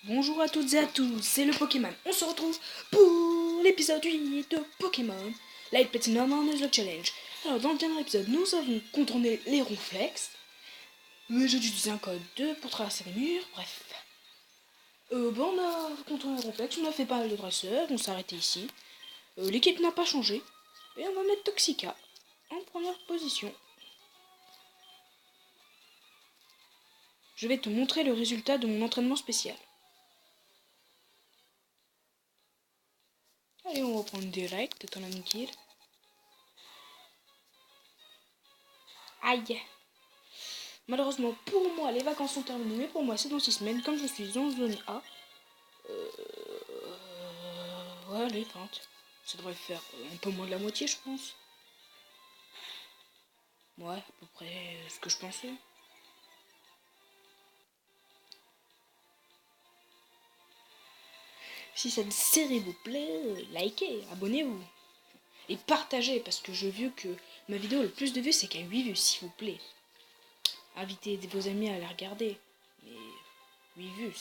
Bonjour à toutes et à tous, c'est le Pokémon. On se retrouve pour l'épisode 8 de Pokémon Light Platinum Nuzlocke Challenge. Alors dans le dernier épisode, nous avons contourné les ronflex, mais j'ai utilisé un code 2 pour traverser les murs, bref. On a contourné les ronflex, on a fait pas mal de dresseurs, on s'est arrêté ici. L'équipe n'a pas changé, et on va mettre Toxica en première position. Je vais te montrer le résultat de mon entraînement spécial. Allez, on va prendre direct, ton ami kill. Aïe! Malheureusement pour moi, les vacances sont terminées, mais pour moi c'est dans 6 semaines, comme je suis en zone A. Ouais, les 30. Ça devrait faire un peu moins de la moitié, je pense. Ouais, à peu près ce que je pensais. Si cette série vous plaît, likez, abonnez-vous. Et partagez, parce que je veux que ma vidéo le plus de vues, c'est qu'à 8 vues, s'il vous plaît. Invitez vos amis à la regarder. Mais 8 vues,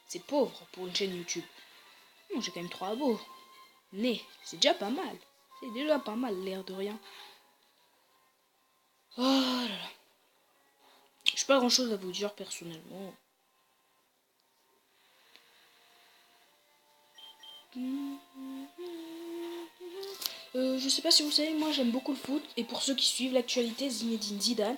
c'est pauvre pour une chaîne YouTube. Bon, j'ai quand même 3 abos. Mais c'est déjà pas mal. C'est déjà pas mal, l'air de rien. Oh là là. J'ai pas grand chose à vous dire personnellement. Je sais pas si vous savez, moi j'aime beaucoup le foot. Et pour ceux qui suivent l'actualité, Zinedine Zidane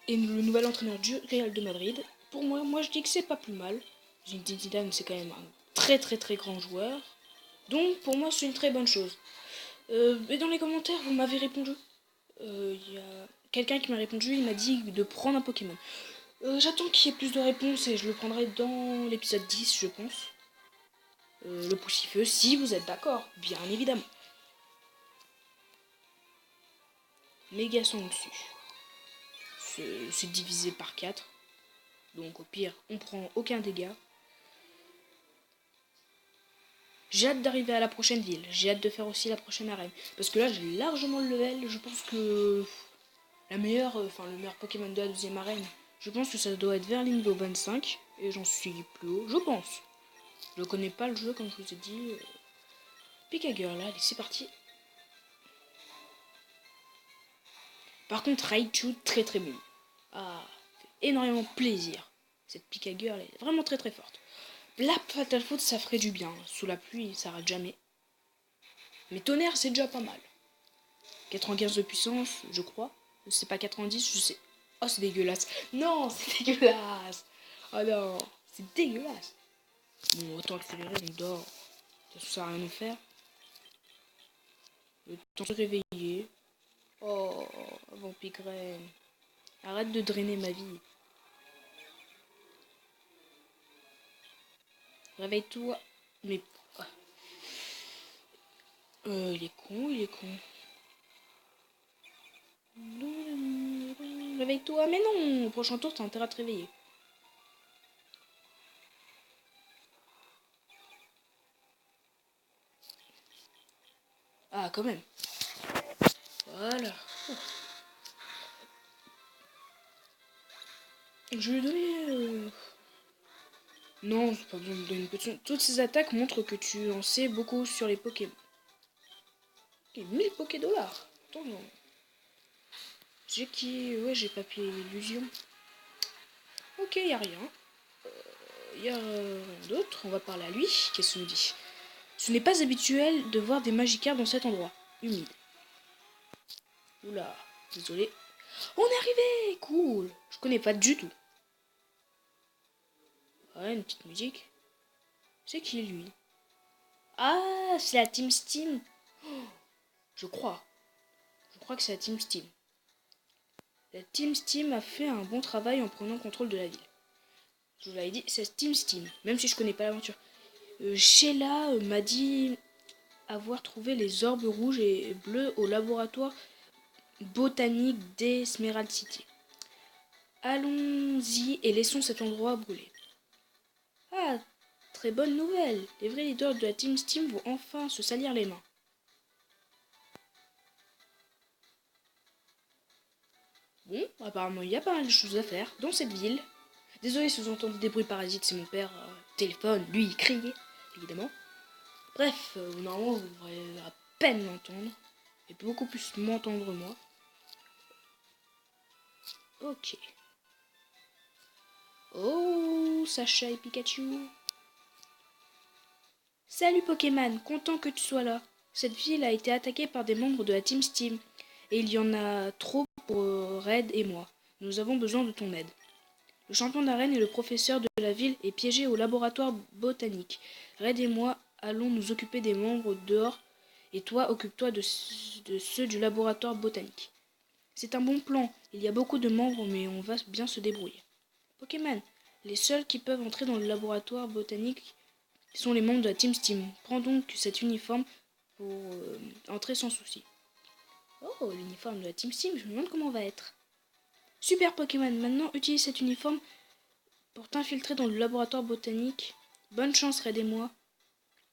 est le nouvel entraîneur du Real de Madrid. Pour moi je dis que c'est pas plus mal. Zinedine Zidane c'est quand même un très très très grand joueur. Donc pour moi c'est une très bonne chose. Et dans les commentaires vous m'avez répondu. Il y a quelqu'un qui m'a répondu, il m'a dit de prendre un Pokémon. J'attends qu'il y ait plus de réponses et je le prendrai dans l'épisode 10 je pense. Le poussifeu si vous êtes d'accord, bien évidemment. Méga sang dessus. C'est divisé par 4. Donc au pire, on prend aucun dégât. J'ai hâte d'arriver à la prochaine ville. J'ai hâte de faire aussi la prochaine arène. Parce que là, j'ai largement le level. Je pense que le meilleur Pokémon de la deuxième arène, je pense que ça doit être vers le niveau 25. Et j'en suis plus haut, je pense. Je connais pas le jeu, comme je vous ai dit. Pikachu, là, allez, c'est parti. Par contre, Raichu, très très bon. Ah, fait énormément plaisir. Cette Pikachu, elle est vraiment très très forte. La Fatal Foot, ça ferait du bien. Sous la pluie, ça rate jamais. Mais tonnerre, c'est déjà pas mal. 95 de puissance, je crois. C'est pas 90, je sais. Oh, c'est dégueulasse. Non, c'est dégueulasse. Oh non, c'est dégueulasse. Bon, autant accélérer, on dort. Ça sert à rien à faire. Le temps de se réveiller. Oh, Vampigraine. Arrête de drainer ma vie. Réveille-toi. Mais... il est con, il est con. Réveille-toi. Mais non, au prochain tour, t'as intérêt à te réveiller. Ah, quand même. Voilà. Je lui ai donné... Non, c'est pas besoin de donner une potion. Toutes ces attaques montrent que tu en sais beaucoup sur les Pokémon. Ok, 1000 Poké-dollars. Attends, non. J'ai qui... Ouais, j'ai papier illusion. Ok, y a rien. Y a rien d'autre. On va parler à lui. Qu'est-ce qu'on dit? Ce n'est pas habituel de voir des Magikarp dans cet endroit. Humide. Oula, désolé. On est arrivé. Cool. Je connais pas du tout. Ouais, une petite musique. C'est qui, lui? Ah, c'est la Team Steam. Oh, je crois. Je crois que c'est la Team Steam. La Team Steam a fait un bon travail en prenant contrôle de la ville. Je vous l'avais dit, c'est Team Steam, même si je connais pas l'aventure. Sheila m'a dit avoir trouvé les orbes rouges et bleus au laboratoire botanique d'Esmerald City. Allons-y et laissons cet endroit brûler. Ah, très bonne nouvelle. Les vrais leaders de la Team Steam vont enfin se salir les mains. Bon, apparemment il y a pas mal de choses à faire dans cette ville. Désolé si vous entendez des bruits parasites, c'est mon père. téléphone, lui, crier, évidemment. Bref, normalement, vous devrez à peine l'entendre. Et beaucoup plus m'entendre, moi. Ok. Oh, Sacha et Pikachu. Salut Pokémon, content que tu sois là. Cette ville a été attaquée par des membres de la Team Steam. Et il y en a trop pour Red et moi. Nous avons besoin de ton aide. Le champion d'arène et le professeur de la ville est piégé au laboratoire botanique. Red et moi allons nous occuper des membres dehors et toi occupe-toi de ceux du laboratoire botanique. C'est un bon plan, il y a beaucoup de membres mais on va bien se débrouiller. Pokémon, les seuls qui peuvent entrer dans le laboratoire botanique sont les membres de la Team Steam. Prends donc cet uniforme pour entrer sans souci. Oh, l'uniforme de la Team Steam, je me demande comment on va être. Super Pokémon, maintenant utilise cet uniforme pour t'infiltrer dans le laboratoire botanique. Bonne chance Red et moi.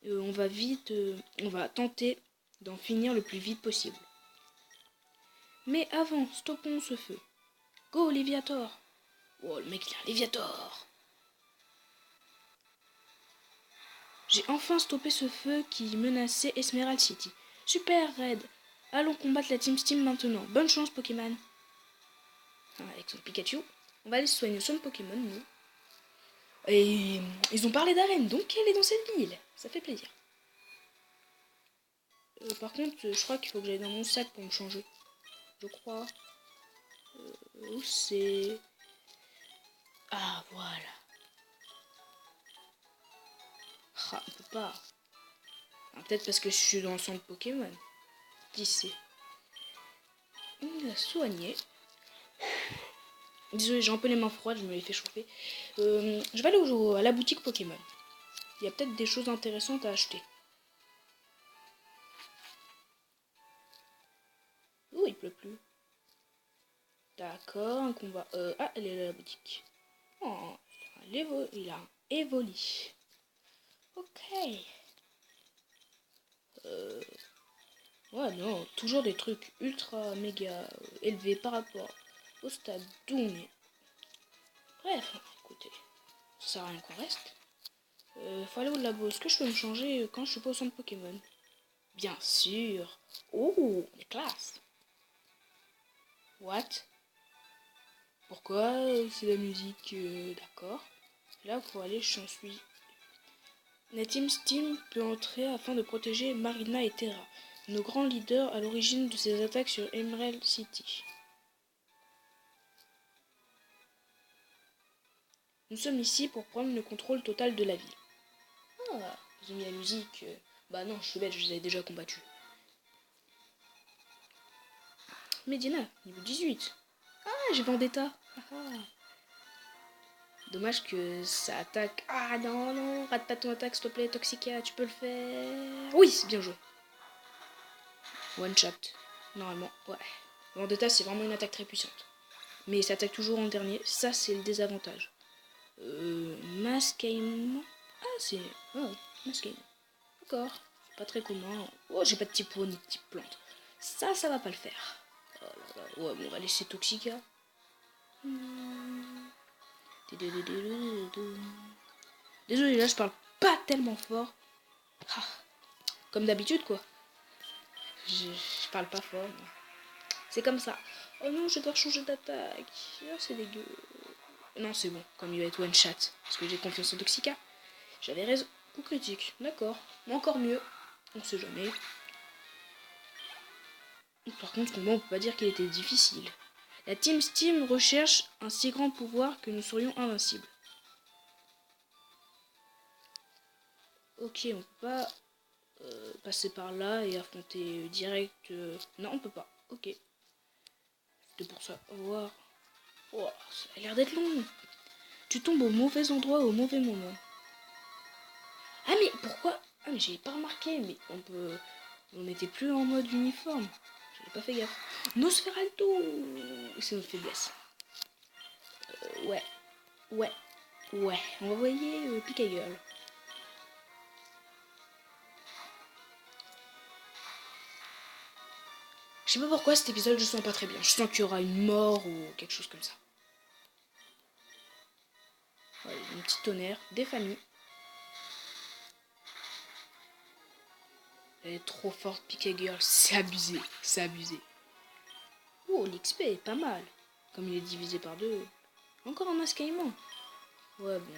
On va tenter d'en finir le plus vite possible. Mais avant, stoppons ce feu. Go Léviator. Oh, le mec il a un Léviator. J'ai enfin stoppé ce feu qui menaçait Emerald City. Super Red. Allons combattre la Team Steam maintenant. Bonne chance Pokémon. Avec son Pikachu. On va aller soigner son Pokémon, nous. Et ils ont parlé d'arène, donc elle est dans cette ville. Ça fait plaisir. Par contre, je crois qu'il faut que j'aille dans mon sac pour me changer. Je crois. Où c'est... Ah, voilà. Ah, on peut pas. Peut-être parce que je suis dans le centre Pokémon. Qui sait. On l'a soigné. Désolé, j'ai un peu les mains froides, je me les fais chauffer. Je vais aller à la boutique Pokémon. Il y a peut-être des choses intéressantes à acheter. Oh, il pleut plus. D'accord, un combat. Ah, elle est là, la boutique. Oh, il a un Evoli. Ok. Ouais, non, toujours des trucs ultra méga élevés par rapport au stade d'où. Bref, écoutez, ça sert à rien qu'on reste. Faut aller au labo. Est-ce que je peux me changer quand je suis pas au centre Pokémon? Bien sûr. Oh, des classes. What? Pourquoi c'est la musique? D'accord. Là, pour aller, j'en suis. La Team Steam peut entrer afin de protéger Marina et Terra, nos grands leaders à l'origine de ces attaques sur Emerald City. Nous sommes ici pour prendre le contrôle total de la ville. Ah, ils ont mis la musique. Bah non, je suis bête, je les avais déjà combattus. Medina, niveau 18. Ah, j'ai Vendetta. Dommage que ça attaque. Ah non, non, rate pas ton attaque, s'il te plaît, Toxica, tu peux le faire. Oui, c'est bien joué. One shot, normalement, ouais. Vendetta, c'est vraiment une attaque très puissante. Mais ça attaque toujours en dernier, ça c'est le désavantage. Masquement. Ah, c'est. Oh, Masquement. D'accord, pas très commun. Oh, j'ai pas de type ni de type plante. Ça va pas le faire. Oh là là, ouais, bon, on va laisser Toxica. Désolé, là je parle pas tellement fort. Ah, comme d'habitude quoi. Je parle pas fort. C'est comme ça. Oh non, je dois changer d'attaque. Oh, c'est dégueu. Non, c'est bon. Comme il va être one shot. Parce que j'ai confiance en Toxica. J'avais raison. Coup critique. D'accord. Mais encore mieux. On sait jamais. Par contre, ce combat, on peut pas dire qu'il était difficile. La Team Steam recherche un si grand pouvoir que nous serions invincibles. Ok, on peut pas passer par là et affronter direct. Non, on peut pas. Ok. C'était pour ça. Voir. Oh, ça a l'air d'être long. Tu tombes au mauvais endroit au mauvais moment. Ah mais pourquoi? Ah mais j'ai pas remarqué, mais on n'était plus en mode uniforme. J'avais pas fait gaffe. Nosferatu. C'est notre faiblesse. Ouais. Ouais. Ouais. On va envoyer Picagueule. Je sais pas pourquoi cet épisode je sens pas très bien. Je sens qu'il y aura une mort ou quelque chose comme ça. Ouais, un petit tonnerre, des familles. Elle est trop forte, Piquet Girl. C'est abusé. C'est abusé. Oh, l'XP est pas mal. Comme il est divisé par deux. Encore un masque aimant. Ouais, bon.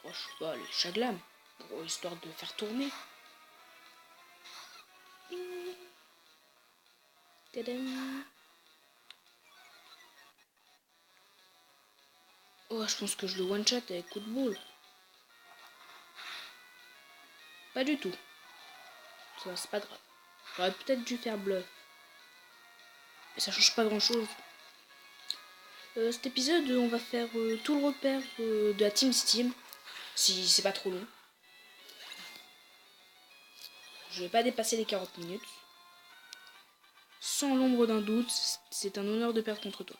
Oh, je sais pas, les chaglam. Pour histoire de faire tourner. Tadam. Oh, je pense que je le one-shot avec coup de boule. Pas du tout. Ça, c'est pas grave. J'aurais peut-être dû faire bluff. Mais ça change pas grand-chose. Cet épisode, on va faire tout le repère de la Team Steam. Si c'est pas trop long. Je vais pas dépasser les 40 minutes. Sans l'ombre d'un doute, c'est un honneur de perdre contre toi.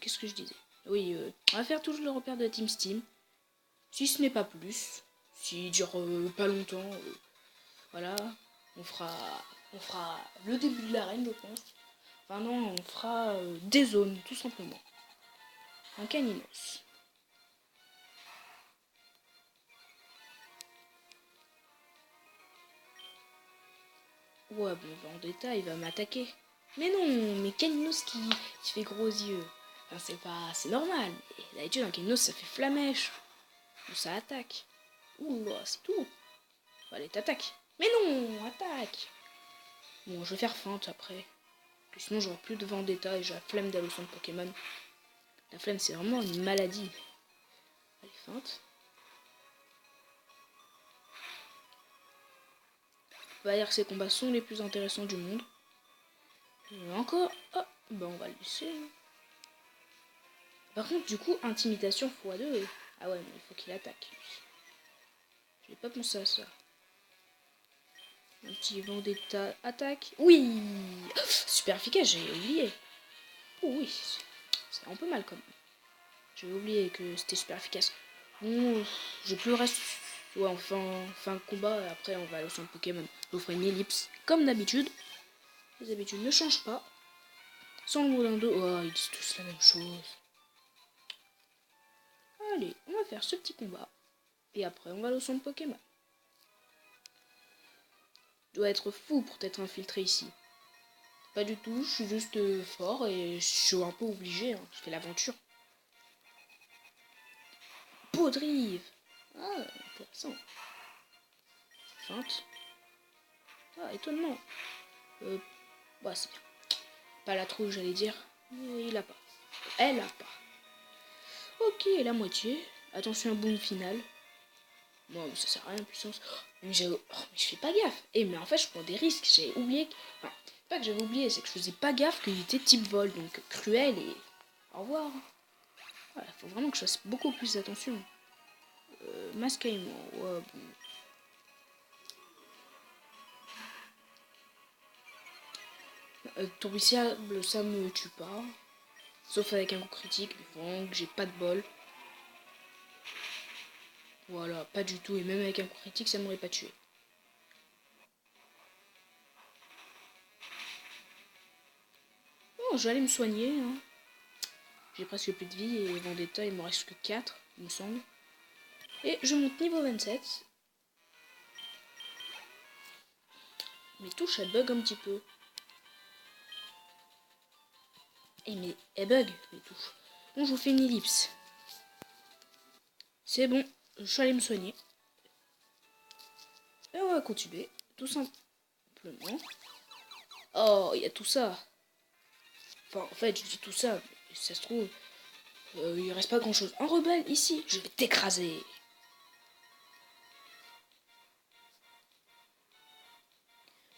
Qu'est-ce que je disais? Oui, on va faire toujours le repère de la Team Steam. Si ce n'est pas plus. S'il dure pas longtemps. Voilà. On fera le début de l'arène, je pense. Enfin non, on fera des zones, tout simplement. Un caninos. Ouais, bon, Vendetta, il va m'attaquer. Mais non, mais Caninos qui fait gros yeux. Enfin, c'est normal. D'habitude, un Caninos, ça fait flamèche. Ou ça attaque. Ouh là, c'est tout. Allez, t'attaques. Mais non, attaque. Bon, je vais faire feinte après. Parce que sinon, j'aurai plus de Vendetta et j'ai la flemme d'aller au centre Pokémon. La flemme, c'est vraiment une maladie. Allez, feinte. On va dire que ces combats sont les plus intéressants du monde. Encore. Oh, ben on va le laisser. Par contre, du coup, intimidation x2. Ah ouais, mais il faut qu'il attaque. J'ai pas pensé à ça. Un petit Vendetta attaque. Oui. Super efficace, j'ai oublié. Oh oui, c'est un peu mal quand même. J'ai oublié que c'était super efficace. Bon, j'ai plus le reste. Ouais, enfin, fin de combat. Et après, on va aller au centre Pokémon. Je vous ferai une ellipse comme d'habitude. Les habitudes ne changent pas. Sans le mot d'un dos. Oh, ils disent tous la même chose. Allez, on va faire ce petit combat. Et après, on va aller au centre Pokémon. Je dois être fou pour t'être infiltré ici. Pas du tout, je suis juste fort et je suis un peu obligé. Hein. Je fais l'aventure. Podrive. Ah, intéressant. Feinte. Ah, étonnement. Bah, c'est bien. Pas la trouille, j'allais dire. Mais il a pas. Elle a pas. Ok, la moitié. Attention, un boom final. Bon, ça sert à rien, puissance. Mais je fais pas gaffe. Mais en fait, je prends des risques. J'ai oublié. Enfin, pas que j'avais oublié, c'est que je faisais pas gaffe qu'il était type vol. Donc, cruel et. Au revoir. Voilà, faut vraiment que je fasse beaucoup plus attention. Masque aimant. Ouais, bon. Tourbissiable, ça me tue pas. Sauf avec un coup critique, mais vraiment que j'ai pas de bol. Voilà, pas du tout. Et même avec un coup critique, ça m'aurait pas tué. Oh, je vais aller me soigner. Hein. J'ai presque plus de vie et Vendetta, il me reste que 4, il me semble. Et je monte niveau 27. Mes touches, elles bug un petit peu. Mais elles bug, mes touches. Bon, je vous fais une ellipse. C'est bon, je suis allé me soigner. Et on va continuer, tout simplement. Oh, il y a tout ça. Enfin, en fait, je dis tout ça, mais ça se trouve, il reste pas grand chose. Un rebelle, ici, je vais t'écraser.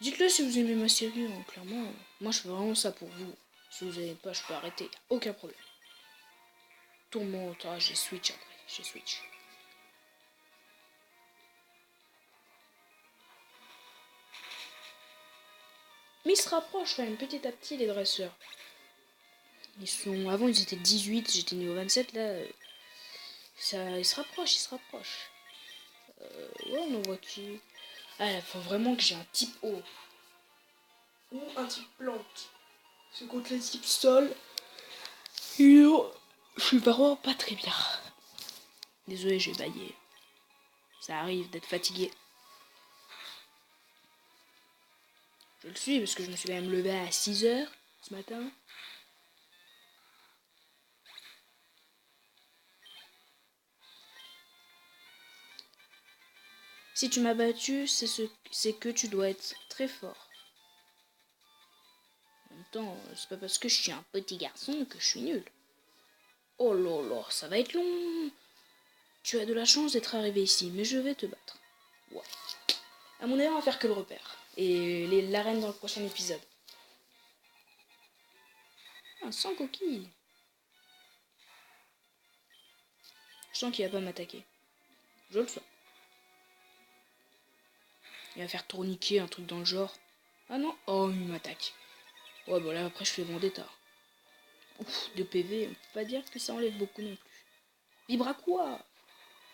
Dites-le si vous aimez ma série, hein, clairement. Moi, je fais vraiment ça pour vous. Si vous n'aimez pas, je peux arrêter, aucun problème. Tourmente, j'ai switch après, j'ai switch. Mais ils se rapprochent quand même petit à petit, les dresseurs. Avant ils étaient 18, j'étais niveau 27, là, ils se rapprochent, ouais, on en voit qui. Ah, il faut vraiment que j'ai un type eau. Ou un type plante. C'est contre les types sol. Je suis vraiment pas très bien. Désolé, j'ai baillé. Ça arrive d'être fatigué. Je le suis parce que je me suis quand même levé à 6 heures ce matin. Si tu m'as battu, c'est que tu dois être très fort. En même temps, c'est pas parce que je suis un petit garçon que je suis nul. Oh là là, ça va être long. Tu as de la chance d'être arrivé ici, mais je vais te battre. Ouais. À mon avis, on va faire que le repère. Et l'arène dans le prochain épisode. Ah, 100 coquilles. Je sens qu'il va pas m'attaquer. Je le sens. Il va faire tourniquer, un truc dans le genre. Ah non. Oh, il m'attaque. Ouais, bon là, après, je fais vendetta. Ouf, de PV, on peut pas dire que ça enlève beaucoup non plus. Vibre à quoi?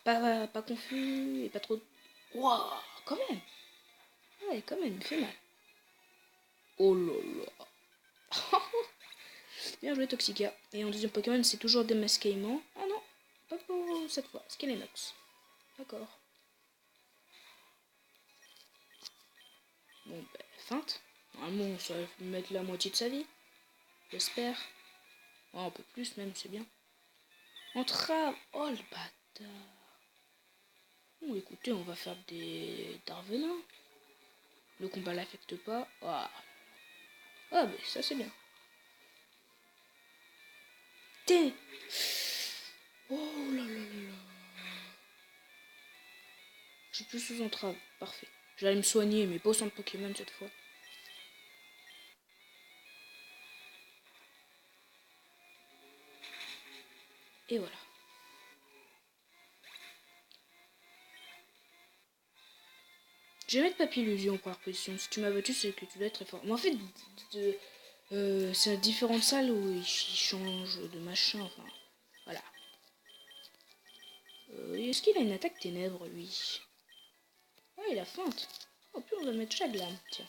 Pas confus et pas trop... Wouah, quand même. Ouais, quand même, il fait mal. Oh là là. Bien joué Toxica. Et en deuxième Pokémon, c'est toujours démasquement. Ah non, pas pour cette fois. Skelenox. D'accord. Bon, ben, feinte. Normalement, ça va mettre la moitié de sa vie. J'espère. Oh, un peu plus même, c'est bien. Entrave. Oh, le bâtard. Bon, écoutez, on va faire des Darvenins. Le combat l'affecte pas. Ah, ben, ça c'est bien. T'es. Oh là là là là. J'ai plus sous entrave. Parfait. J'allais me soigner, mais pas au centre Pokémon cette fois. Et voilà. Je vais mettre Papillusion en première position. Si tu m'as battu, c'est que tu dois être très fort. Mais en fait, c'est différentes salles où il change de machin. Enfin, voilà. Est-ce qu'il a une attaque ténèbres, lui? Ouais, il a feinte. Oh, puis on va mettre Chaglam, tiens.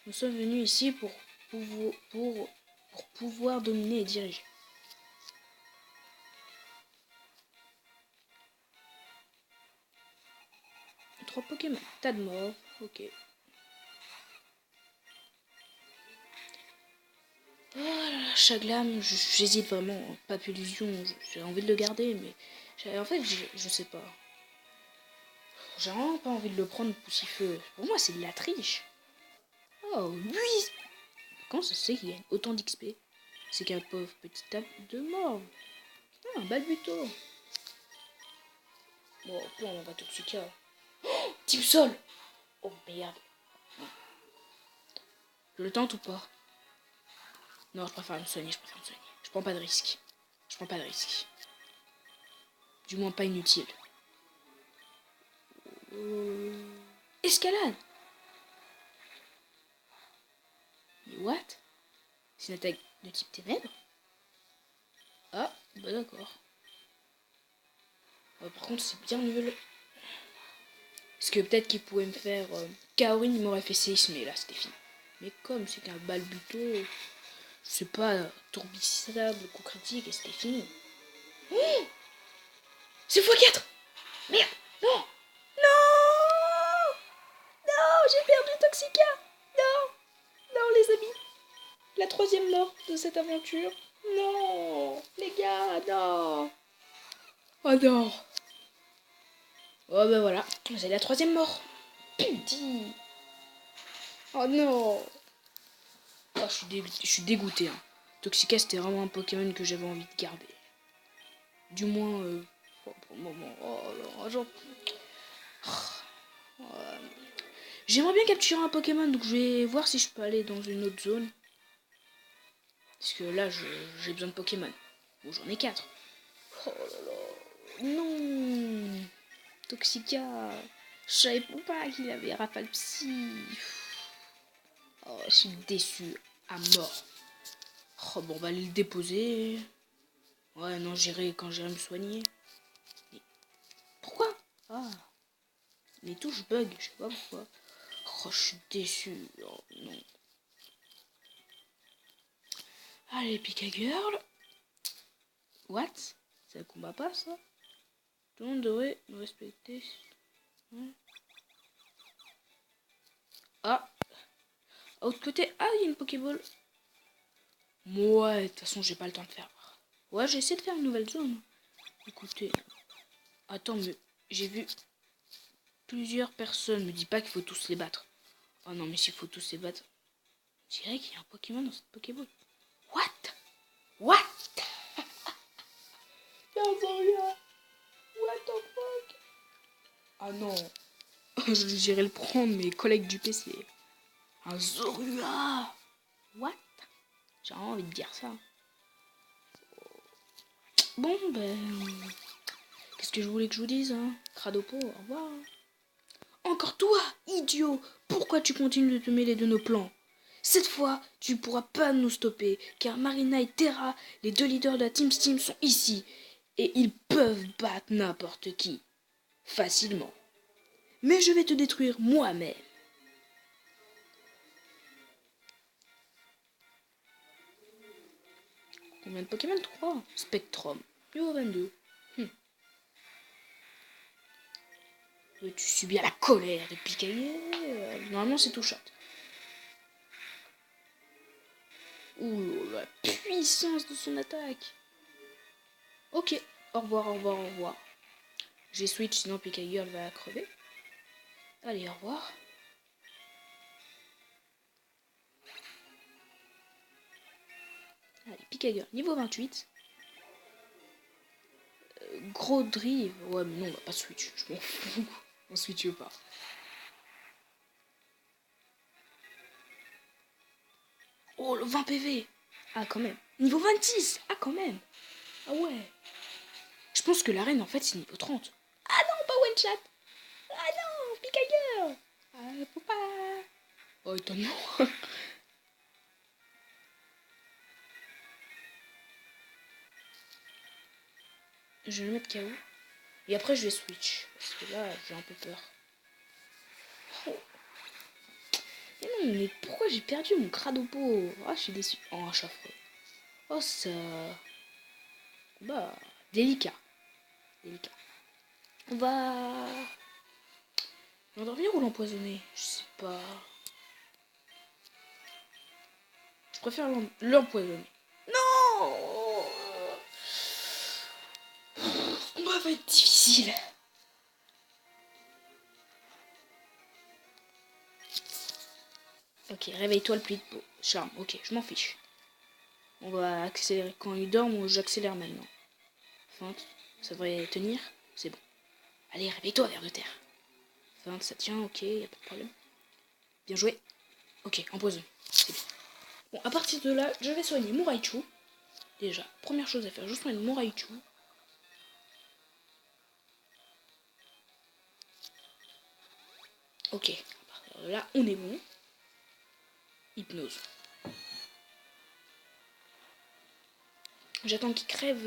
Nous sommes venus ici pour pouvoir dominer et diriger. Trois Pokémon. Tas de morts. Ok. Oh là là, Chaglam, j'hésite vraiment. Papillusion, j'ai envie de le garder, mais en fait, je sais pas. J'ai vraiment pas envie de le prendre poussifeu. Pour moi, c'est de la triche. Oh, oui. Comment ça se fait qu'il y a autant d'XP? C'est qu'un pauvre petit tape de mort. Ah, un balbuto. Bon, puis on va Toxica. Oh, type sol. Oh merde. Je le tente ou pas? Non, je préfère me soigner, Je prends pas de risque. Du moins pas inutile. Escalade. Mais what? C'est une attaque de type ténèbres? Ah, bah d'accord. Par contre, c'est bien nul. Parce que peut-être qu'il pouvait me faire... Kaorin, il m'aurait fait séisme, mais là, c'était fini. Mais comme c'est qu'un balbuto, je sais pas, tourbissable, coup critique, et c'était fini. Oh, c'est x4. Merde. Non. Non. Non, j'ai perdu Toxica. Non. Non, les amis. La troisième mort de cette aventure. Non. Les gars, non. Oh non. Oh ben voilà, c'est la troisième mort. Putain. Oh non. Oh, je suis dégoûté. Hein. Toxica, c'était vraiment un Pokémon que j'avais envie de garder. Du moins, pour le moment. Oh là, genre... Oh, j'aimerais bien capturer un Pokémon, donc je vais voir si je peux aller dans une autre zone. Parce que là, j'ai besoin de Pokémon. Bon, j'en ai 4. Oh là là. Non. Toxica. Je savais pas qu'il avait Rafale Psy. Oh, je suis déçu à mort. Oh, bon, on va aller le déposer. Ouais, non, j'irai quand j'irai me soigner. Mais pourquoi? Ah, les touches bug, je sais pas pourquoi. Oh, je suis déçu. Oh, non. Allez, Pika Girl. What? C'est un combat pas, ça? Tout le monde devrait me respecter. Ah, à l'autre côté, ah, il y a une Pokéball. Ouais, de toute façon, j'ai pas le temps de faire. Ouais, j'ai essayé de faire une nouvelle zone. Écoutez, attends, mais j'ai vu plusieurs personnes. Me dis pas qu'il faut tous les battre. Oh non, mais s'il faut tous les battre, je dirais qu'il y a un Pokémon dans cette Pokéball. What? What? What the fuck? Ah non. J'irai le prendre, mes collègues du PC. Un Zorua. What? J'ai vraiment envie de dire ça. Bon, ben... Qu'est-ce que je voulais que je vous dise, hein? Cradopo, au revoir. Encore toi, idiot! Pourquoi tu continues de te mêler de nos plans? Cette fois, tu ne pourras pas nous stopper, car Marina et Terra, les deux leaders de la Team Steam, sont ici. Et ils peuvent battre n'importe qui. Facilement. Mais je vais te détruire moi-même. Combien de Pokémon? 3. Spectrum. Niveau 22. Tu subis à la colère des Pikachu. Normalement, c'est tout shot. Ouh, la puissance de son attaque. Ok, au revoir, au revoir, au revoir. J'ai switch, sinon Pikachu elle va crever. Allez, au revoir. Allez, Pikachu, niveau 28. Gros drive. Ouais, mais non, on va pas switch. Je m'en fous. On switch pas. Oh, le 20 PV. Ah, quand même. Niveau 26. Ah, quand même. Ah ouais. Je pense que l'arène, en fait, c'est niveau 30. Ah non, pas one shot. Ah non, Pikachu. Ah, faut pas. Oh, étonnement. Je vais le mettre KO. Et après, je vais switch. Parce que là, j'ai un peu peur. Oh. Mais non, mais pourquoi j'ai perdu mon Cradopo? Ah, je suis déçu. Oh, un chaffreux. Oh, ça... Bah, délicat. Délicat. On va... L'endormir ou l'empoisonner? Je sais pas. Je préfère l'empoisonner. Non! Le combat va être difficile. Ok, réveille-toi le plus vite. Charme, ok, je m'en fiche. On va accélérer quand il dort, ou j'accélère maintenant. Feinte, ça devrait tenir. C'est bon. Allez, réveille-toi, vers de terre. Feinte, ça tient, ok, y a pas de problème. Bien joué. Ok, empoisonne. C'est bien. Bon, à partir de là, je vais soigner mon Raichu. Déjà, première chose à faire, je soigne mon Raichu. Ok, à partir de là, on est bon. Hypnose. J'attends qu'il crève.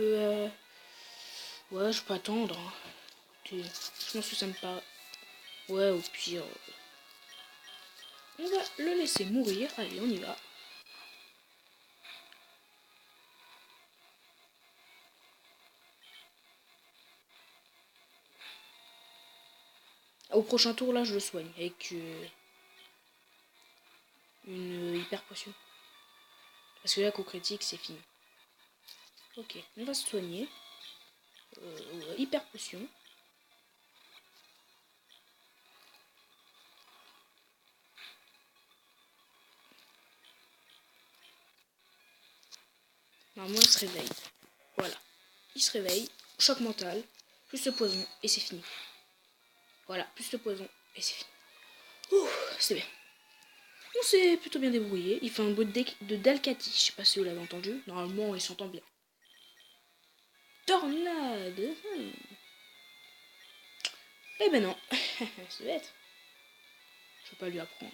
Ouais, je peux attendre. Hein. Je pense que ça me paraît. Ouais, au pire. On va le laisser mourir. Allez, on y va. Au prochain tour, là, je le soigne avec une hyper potion. Parce que là, coup critique, c'est fini. Ok, on va se soigner. Hyper potion. Normalement, il se réveille. Voilà. Il se réveille. Choc mental. Plus le poison. Et c'est fini. Voilà. Plus le poison. Et c'est fini. Ouh, c'est bien. On s'est plutôt bien débrouillé. Il fait un bruit de Dalcati. Je sais pas si vous l'avez entendu. Normalement, il s'entend bien. Tornade. Eh ben non. C'est bête. Je peux pas lui apprendre.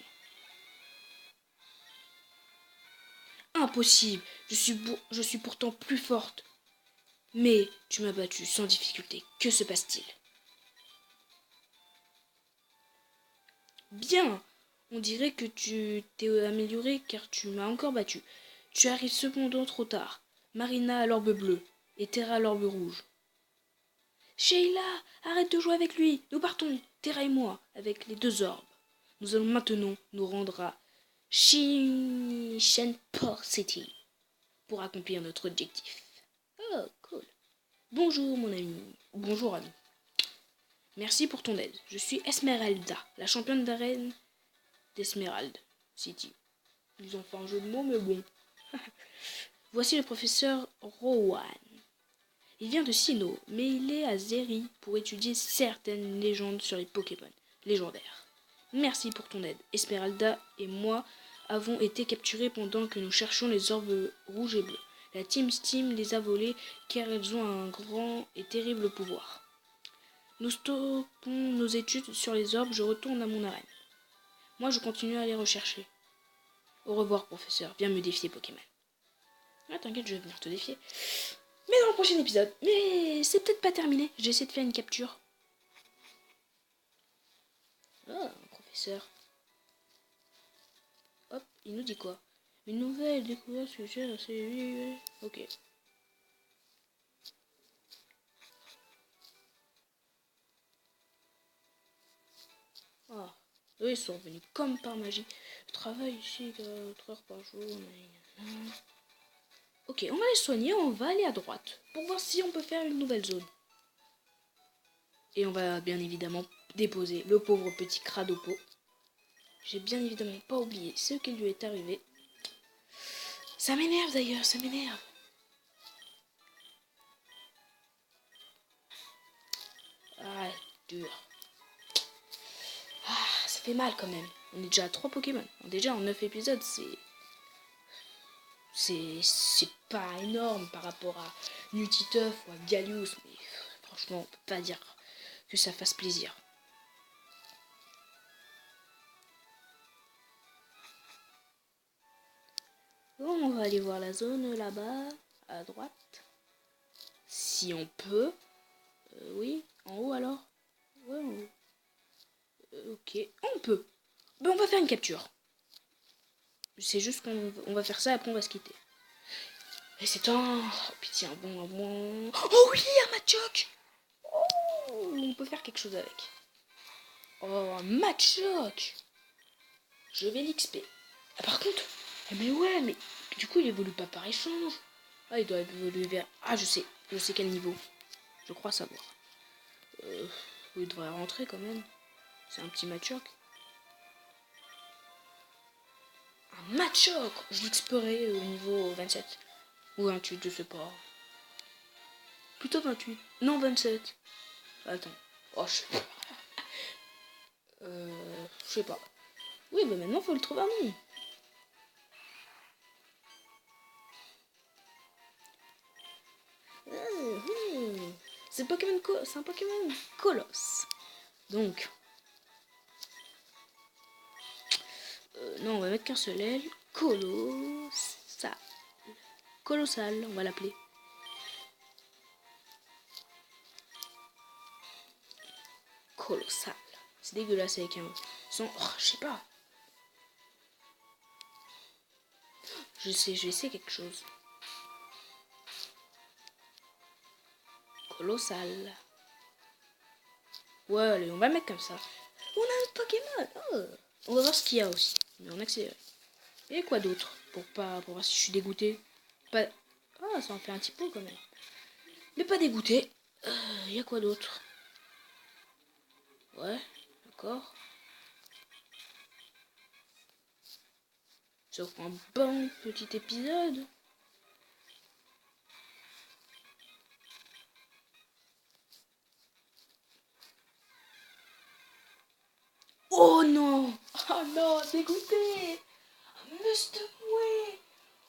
Impossible. Je suis pourtant plus forte. Mais tu m'as battu sans difficulté. Que se passe-t-il? Bien. On dirait que tu t'es amélioré car tu m'as encore battu. Tu arrives cependant trop tard. Marina à l'orbe bleue et Terra à l'orbe rouge. Sheila, arrête de jouer avec lui. Nous partons. Terra et moi, avec les 2 orbes. Nous allons maintenant nous rendre à Shenport City pour accomplir notre objectif. Oh, cool. Bonjour mon ami. Bonjour ami. Merci pour ton aide. Je suis Esmeralda, la championne d'arène d'Esmeralda City. Ils ont fait un jeu de mots, mais bon. Voici le professeur Rowan. Il vient de Sinnoh, mais il est à Zeri pour étudier certaines légendes sur les Pokémon légendaires. Merci pour ton aide. Esmeralda et moi avons été capturés pendant que nous cherchions les orbes rouges et bleus. La Team Steam les a volés car elles ont un grand et terrible pouvoir. Nous stoppons nos études sur les orbes, je retourne à mon arène. Moi, je continue à les rechercher. Au revoir, professeur. Viens me défier, Pokémon. Ah, t'inquiète, je vais venir te défier. Mais dans le prochain épisode. Mais c'est peut-être pas terminé. J'essaie de faire une capture. Ah, professeur. Hop, il nous dit quoi? Une nouvelle découverte suggère assez... Ok. Ah, eux ils sont revenus comme par magie. Je travaille ici 4 heures par jour. Ok, on va les soigner, on va aller à droite pour voir si on peut faire une nouvelle zone. Et on va bien évidemment déposer le pauvre petit Cradopo. J'ai bien évidemment pas oublié ce qui lui est arrivé. Ça m'énerve d'ailleurs, ça m'énerve. Ah, dur. Ah, ça fait mal quand même. On est déjà à 3 Pokémon. Déjà en 9 épisodes, c'est pas énorme par rapport à Nutiteuf ou à Gallius, mais franchement, on peut pas dire que ça fasse plaisir. Bon, on va aller voir la zone là-bas, à droite. Si on peut. Oui, en haut alors. Ouais, en haut. Ok, on peut. Ben, on va faire une capture. C'est juste qu'on va faire ça, après on va se quitter. Et c'est un... Oh, pitié, un bon... Oh oui, un Machoke. Oh, on peut faire quelque chose avec. Oh, un Machoke. Je vais l'XP. Ah, par contre... Mais ouais, mais... Du coup, il évolue pas par échange. Ah, il doit évoluer vers... Ah, je sais quel niveau. Je crois savoir. Il devrait rentrer quand même. C'est un petit Machoke. Un Machoke. Je l'explorerai au niveau 27. Ou 28, je sais pas. Plutôt 28. Non, 27. Attends. Oh, je sais pas. Je sais pas. Oui, mais maintenant, faut le trouver un nom. C'est un Pokémon Colosse. Donc, non, on va mettre qu'un seul aile. Colossal. Colossal, on va l'appeler. Colossal. C'est dégueulasse avec un son. Oh, je sais pas. Je vais essayer quelque chose. Colossal. Ouais, allez, on va le mettre comme ça. On a un Pokémon. Oh. On va voir ce qu'il y a aussi. Mais en accéléré. Et quoi d'autre pour voir si je suis dégoûté. Pas... Ah, ça en fait un petit peu quand même. Mais pas dégoûté. Y a quoi d'autre? Ouais, d'accord. Ça fera un bon petit épisode. Oh non! Oh non, dégoûté! Mustaway!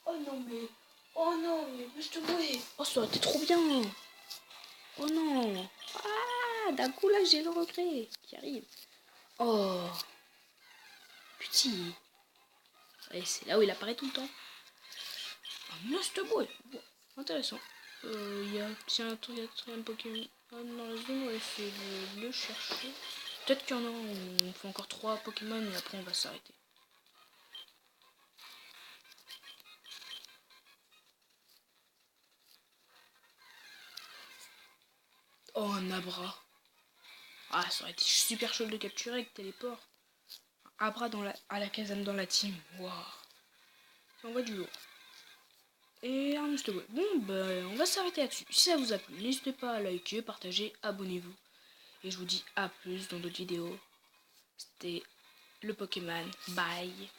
Oh non mais... Oh non mais Mustaway! Oh ça aurait été trop bien! Oh non! Ah! D'un coup là j'ai le regret qui arrive. Oh! Petit! Et c'est là où il apparaît tout le temps. Un Mustaway! Bon, intéressant. Tiens, il y a un Pokémon dans la zone, on va essayer de le chercher. Peut-être qu'il y en a, on fait encore 3 Pokémon et après on va s'arrêter. Oh, un Abra. Ah, ça aurait été super chaud de le capturer avec téléport. Abra à la caserne dans la team. Waouh. Ça envoie du lourd. Et un must away. Bon, ben, on va s'arrêter là-dessus. Si ça vous a plu, n'hésitez pas à liker, partager, abonnez-vous. Et je vous dis à plus dans d'autres vidéos. C'était le Pokémon. Bye.